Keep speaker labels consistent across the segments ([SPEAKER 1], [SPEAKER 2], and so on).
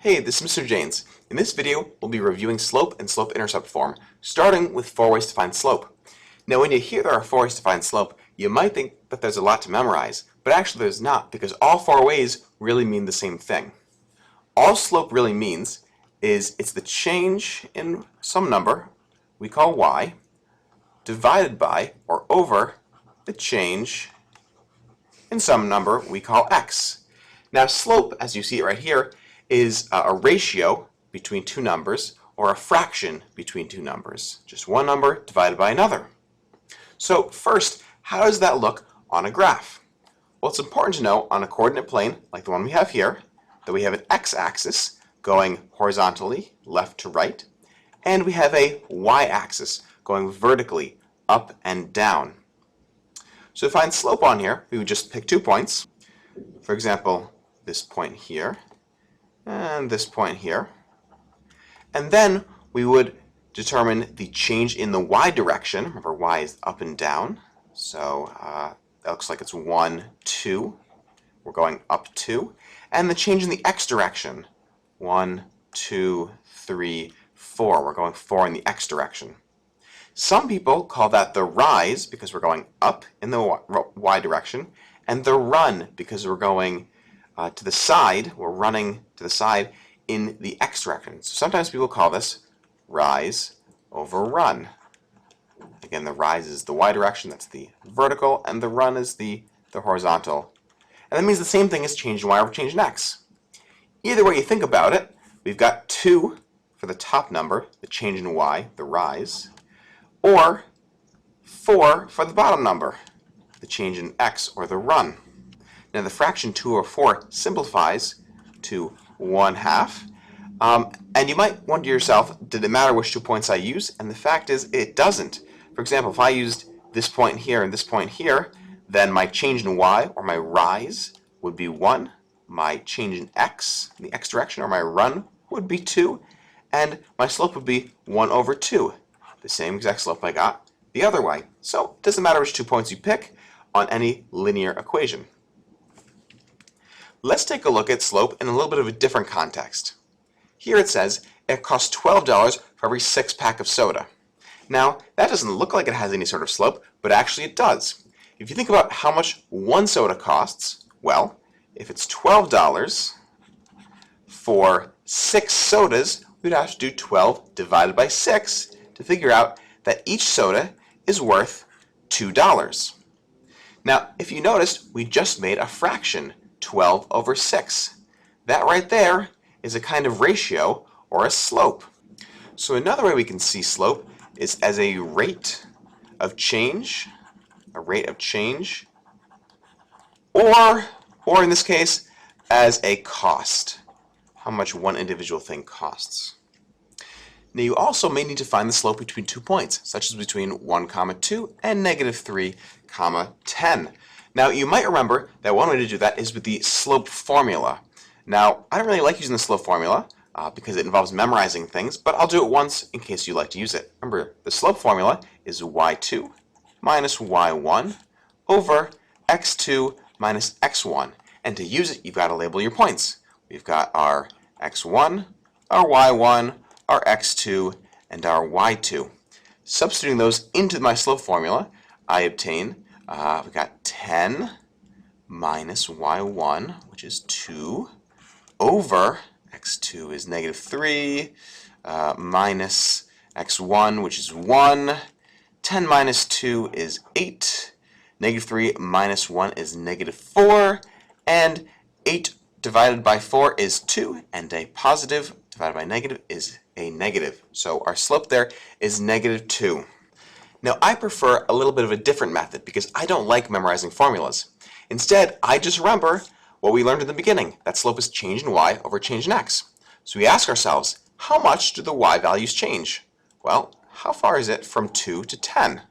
[SPEAKER 1] Hey, this is Mr. Janes. In this video, we'll be reviewing slope and slope-intercept form, starting with 4 ways to find slope. Now, when you hear there are 4 ways to find slope, you might think that there's a lot to memorize, but actually there's not, because all 4 ways really mean the same thing. All slope really means is it's the change in some number, we call y, divided by or over the change in some number we call x. Now, slope, as you see it right here, is a ratio between two numbers or a fraction between two numbers. Just one number divided by another. So first, how does that look on a graph? Well, it's important to know on a coordinate plane like the one we have here that we have an x-axis going horizontally left to right, and we have a y-axis going vertically up and down. So to find slope on here, we would just pick 2 points. For example, this point here and this point here. And then we would determine the change in the y direction. Remember, y is up and down. So that looks like it's 1, 2. We're going up 2. And the change in the x direction. 1, 2, 3, 4. We're going 4 in the x direction. Some people call that the rise because we're going up in the y direction, and the run because we're going to the side. We're running to the side in the x direction. So sometimes people call this rise over run. Again, the rise is the y direction, that's the vertical, and the run is the horizontal. And that means the same thing as change in y over change in x. Either way you think about it, we've got 2 for the top number, the change in y, the rise, or 4 for the bottom number, the change in x or the run. Now the fraction 2 over 4 simplifies to 1/2. And you might wonder to yourself, did it matter which 2 points I use? And the fact is, it doesn't. For example, if I used this point here and this point here, then my change in y, or my rise, would be 1. My change in x, in the x direction, or my run, would be 2. And my slope would be 1 over 2. The same exact slope I got the other way. So it doesn't matter which 2 points you pick on any linear equation. Let's take a look at slope in a little bit of a different context. Here it says it costs $12 for every 6-pack of soda. Now, that doesn't look like it has any sort of slope, but actually it does. If you think about how much one soda costs, well, if it's $12 for 6 sodas, we'd have to do 12 divided by 6 to figure out that each soda is worth $2. Now, if you noticed, we just made a fraction, 12 over 6. That right there is a kind of ratio or a slope. So another way we can see slope is as a rate of change, or in this case, as a cost, how much one individual thing costs. Now you also may need to find the slope between 2 points, such as between 1, 2 and -3, 10. Now you might remember that one way to do that is with the slope formula. Now I don't really like using the slope formula because it involves memorizing things, but I'll do it once in case you like to use it. Remember, the slope formula is y2 minus y1 over x2 minus x1. And to use it, you've got to label your points. We've got our x1, our y1, our x2, and our y2. Substituting those into my slope formula, I obtain, we got 10 minus y1, which is 2, over x2 is -3, minus x1, which is 1. 10 minus 2 is 8. -3 minus 1 is -4. And 8 divided by 4 is 2. And a positive divided by negative is a negative. So our slope there is -2. Now I prefer a little bit of a different method because I don't like memorizing formulas. Instead, I just remember what we learned in the beginning, that slope is change in y over change in x. So we ask ourselves, how much do the y values change? Well, how far is it from 2 to 10?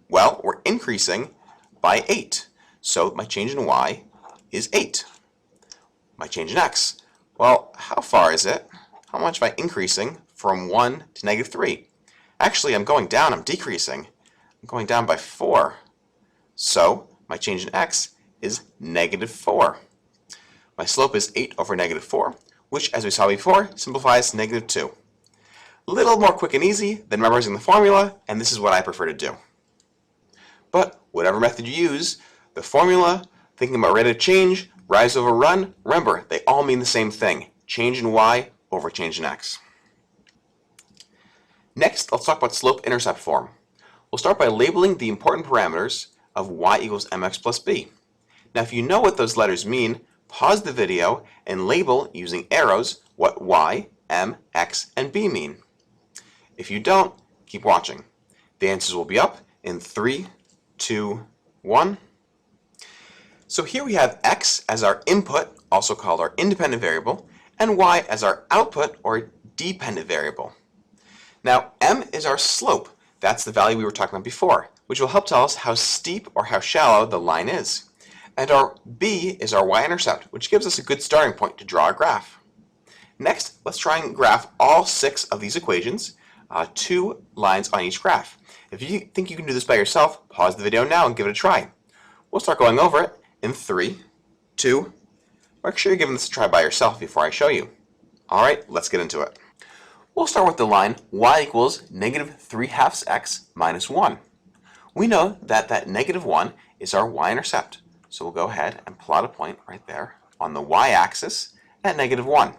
[SPEAKER 1] Well, we're increasing by 8. So my change in y is 8. My change in x, well, how far is it? How much am I increasing from 1 to -3? Actually, I'm going down, I'm decreasing. I'm going down by 4. So my change in x is -4. My slope is 8 over -4, which, as we saw before, simplifies to negative 2. A little more quick and easy than memorizing the formula, and this is what I prefer to do. But whatever method you use, the formula, thinking about rate of change, rise over run, remember, they all mean the same thing, change in y over change in x. Next, let's talk about slope-intercept form. We'll start by labeling the important parameters of y equals mx plus b. Now, if you know what those letters mean, pause the video and label using arrows what y, m, x, and b mean. If you don't, keep watching. The answers will be up in 3, 2, 1. So here we have x as our input, also called our independent variable, and y as our output or dependent variable. Now, m is our slope. That's the value we were talking about before, which will help tell us how steep or how shallow the line is. And our b is our y-intercept, which gives us a good starting point to draw a graph. Next, let's try and graph all 6 of these equations, 2 lines on each graph. If you think you can do this by yourself, pause the video now and give it a try. We'll start going over it in 3, 2, make sure you're giving this a try by yourself before I show you. Alright, let's get into it. We'll start with the line y equals negative 3/2 x minus 1. We know that that negative 1 is our y-intercept. So we'll go ahead and plot a point right there on the y-axis at negative 1.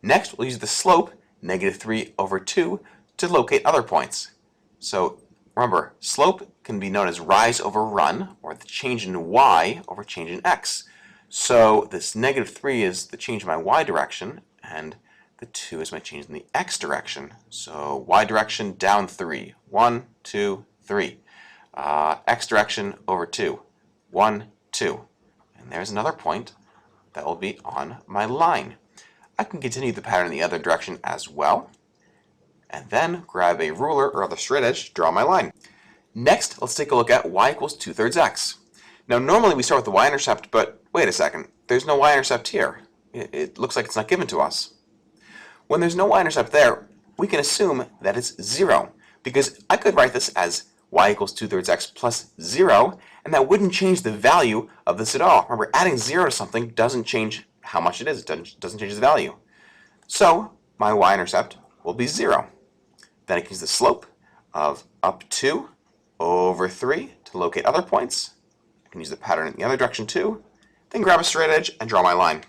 [SPEAKER 1] Next, we'll use the slope, negative 3 over 2, to locate other points. So remember, slope can be known as rise over run, or the change in y over change in x. So this negative 3 is the change in my y direction, and the 2 is my change in the x direction. So y direction down 3. 1, 2, 3. X direction over 2. 1, 2. And there's another point that will be on my line. I can continue the pattern in the other direction as well, and then grab a ruler or other straight edge to draw my line. Next, let's take a look at y equals 2/3 x. Now normally we start with the y-intercept, but wait a second, there's no y-intercept here. It looks like it's not given to us. When there's no y-intercept there, we can assume that it's 0, because I could write this as y equals 2/3 x plus 0, and that wouldn't change the value of this at all. Remember, adding 0 to something doesn't change how much it is. It doesn't change the value. So my y-intercept will be 0. Then I can use the slope of up 2 over 3 to locate other points. I can use the pattern in the other direction too. Then grab a straight edge and draw my line.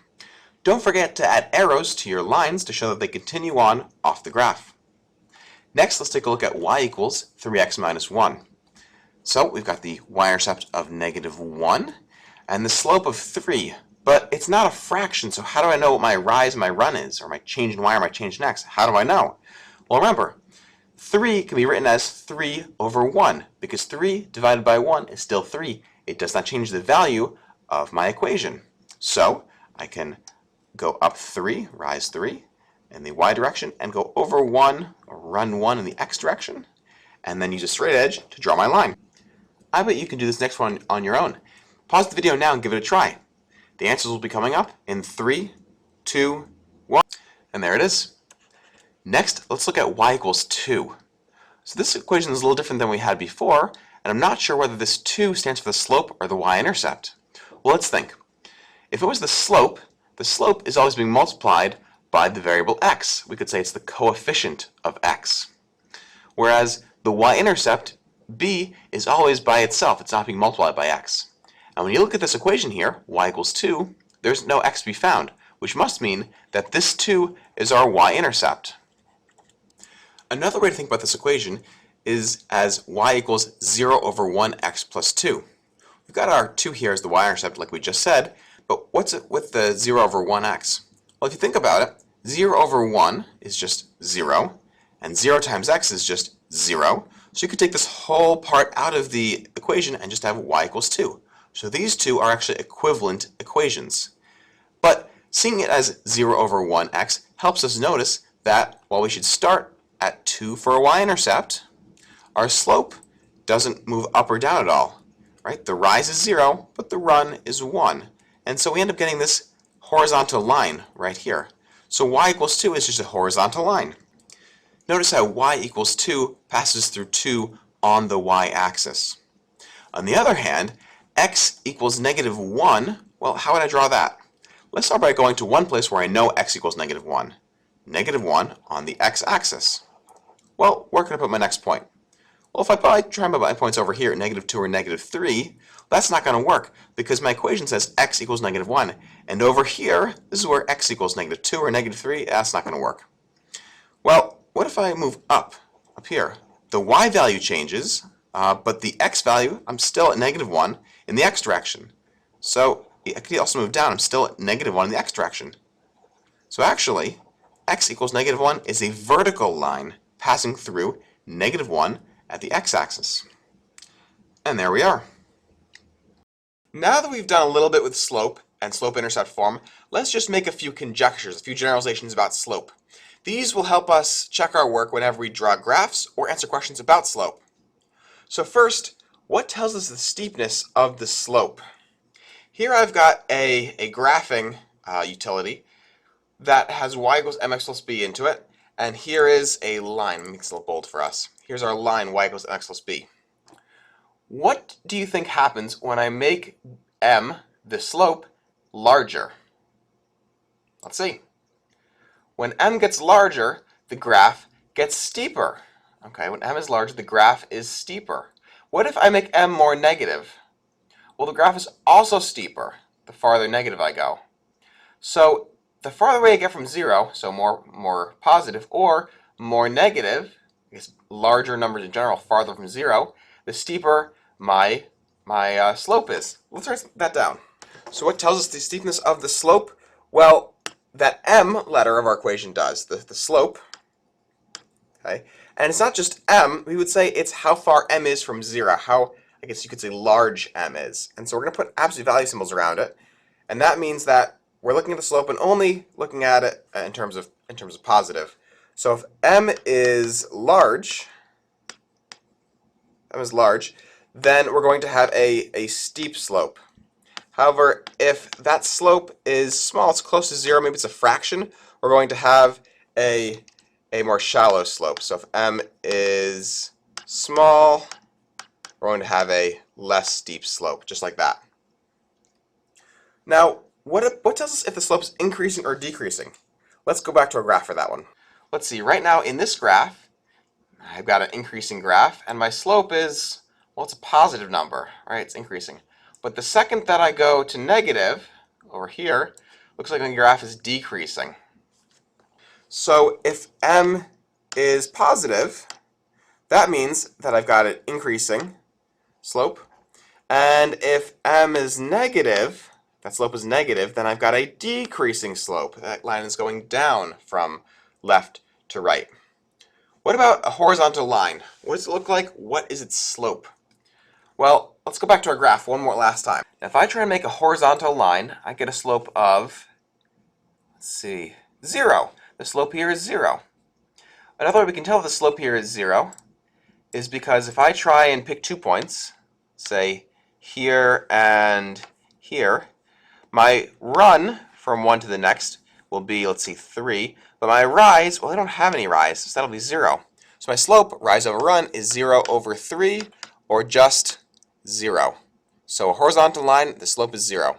[SPEAKER 1] Don't forget to add arrows to your lines to show that they continue on off the graph. Next, let's take a look at y equals 3x minus 1. So we've got the y-intercept of negative 1 and the slope of 3. But it's not a fraction, so how do I know what my rise and my run is, or my change in y or my change in x? How do I know? Well, remember, 3 can be written as 3 over 1, because 3 divided by 1 is still 3. It does not change the value of my equation. So I can go up 3, rise 3, in the y direction, and go over 1, or run 1 in the x direction, and then use a straight edge to draw my line. I bet you can do this next one on your own. Pause the video now and give it a try. The answers will be coming up in 3, 2, 1, and there it is. Next, let's look at y equals 2. So this equation is a little different than we had before, and I'm not sure whether this 2 stands for the slope or the y-intercept. Well, let's think. If it was the slope is always being multiplied by the variable x. We could say it's the coefficient of x. Whereas the y-intercept, b, is always by itself. It's not being multiplied by x. And when you look at this equation here, y equals 2, there's no x to be found, which must mean that this 2 is our y-intercept. Another way to think about this equation is as y equals 0 over 1x plus 2. We've got our 2 here as the y-intercept like we just said, but what's it with the 0 over 1x? Well, if you think about it, 0 over 1 is just 0, and 0 times x is just 0. So you could take this whole part out of the equation and just have y equals 2. So these two are actually equivalent equations. But seeing it as 0 over 1x helps us notice that while we should start at 2 for a y-intercept, our slope doesn't move up or down at all. Right? The rise is 0, but the run is 1. And so we end up getting this horizontal line right here. So y equals 2 is just a horizontal line. Notice how y equals 2 passes through 2 on the y-axis. On the other hand, x equals negative 1, well, how would I draw that? Let's start by going to one place where I know x equals -1. -1 on the x-axis. Well, where can I put my next point? Well, if I try and put my points over here at -2 or -3, that's not going to work because my equation says x equals -1. And over here, this is where x equals -2 or -3. That's not going to work. Well, what if I move up here? The y value changes, but the x value, I'm still at -1 in the x direction. So I could also move down. I'm still at -1 in the x direction. So actually, x equals -1 is a vertical line passing through -1 at the x-axis. And there we are. Now that we've done a little bit with slope and slope-intercept form, let's just make a few conjectures, a few generalizations about slope. These will help us check our work whenever we draw graphs or answer questions about slope. So first, what tells us the steepness of the slope? Here I've got a graphing utility that has y equals mx plus b into it, and here is a line. Let me make this a little bold for us. Here's our line y equals mx plus b. What do you think happens when I make m, the slope, larger? Let's see. When m gets larger, the graph gets steeper. Okay, when m is larger, the graph is steeper. What if I make m more negative? Well, the graph is also steeper the farther negative I go. So the farther away I get from 0, so more positive, or more negative, I guess larger numbers in general, farther from 0, the steeper my slope is. Let's write that down. So what tells us the steepness of the slope? Well, that m letter of our equation does, the slope. Okay, and it's not just m, we would say it's how far m is from 0, how, I guess you could say, large m is. And so we're going to put absolute value symbols around it, and that means that we're looking at the slope and only looking at it in terms of positive. So if m is large, then we're going to have a steep slope. However, if that slope is small, it's close to 0, maybe it's a fraction, we're going to have a more shallow slope. So if m is small, we're going to have a less steep slope, just like that. Now, what tells us if the slope is increasing or decreasing? Let's go back to our graph for that one. Let's see, right now in this graph, I've got an increasing graph, and my slope is, well, it's a positive number, right? It's increasing. But the second that I go to negative, over here, looks like my graph is decreasing. So if m is positive, that means that I've got an increasing slope. And if m is negative, that slope is negative, then I've got a decreasing slope. That line is going down from left to right. What about a horizontal line? What does it look like? What is its slope? Well, let's go back to our graph one more last time. Now, if I try and make a horizontal line, I get a slope of, let's see, 0. The slope here is 0. Another way we can tell if the slope here is 0 is because if I try and pick 2 points, say here and here, my run from one to the next will be, let's see, 3. But my rise, well, I don't have any rise, so that'll be 0. So my slope, rise over run, is 0 over 3, or just 0. So a horizontal line, the slope is 0.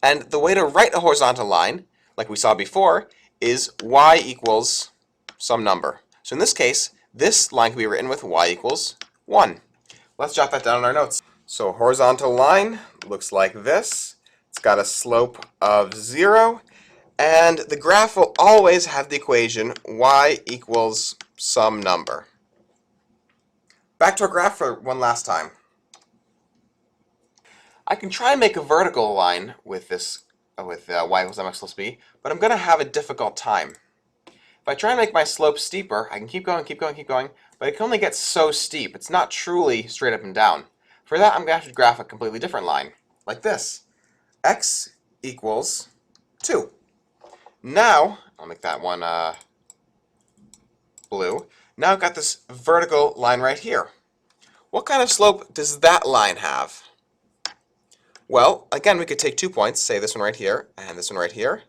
[SPEAKER 1] And the way to write a horizontal line, like we saw before, is y equals some number. So in this case, this line can be written with y equals 1. Let's jot that down in our notes. So a horizontal line looks like this. It's got a slope of 0, and the graph will always have the equation y equals some number. Back to our graph for one last time. I can try and make a vertical line with this, with y equals mx plus b, but I'm going to have a difficult time. If I try and make my slope steeper, I can keep going, but it can only get so steep. It's not truly straight up and down. For that, I'm going to have to graph a completely different line, like this. X equals 2. Now, I'll make that one blue. Now I've got this vertical line right here. What kind of slope does that line have? Well, again, we could take 2 points, say this one right here and this one right here.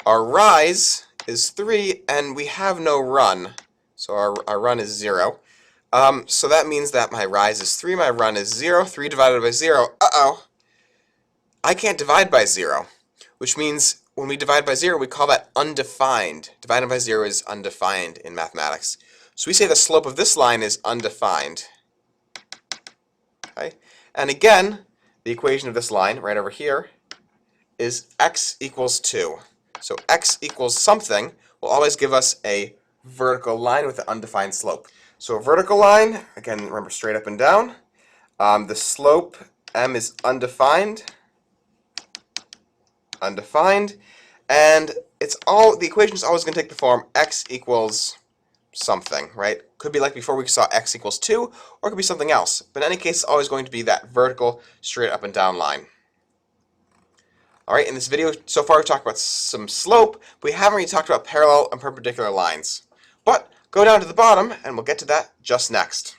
[SPEAKER 1] Our rise is 3, and we have no run, so our run is 0. So that means that my rise is 3, my run is 0. 3 divided by 0, I can't divide by 0. which means when we divide by 0, we call that undefined. Divided by 0 is undefined in mathematics. So we say the slope of this line is undefined. Okay? And again, the equation of this line right over here is x equals 2. So x equals something will always give us a vertical line with an undefined slope. So a vertical line, again, remember straight up and down. The slope m is undefined, and the equation is always going to take the form x equals something, right? Could be like before we saw x equals 2, or it could be something else. But in any case, it's always going to be that vertical, straight up and down line. Alright, in this video, so far we've talked about some slope, but we haven't really talked about parallel and perpendicular lines. But go down to the bottom, and we'll get to that just next.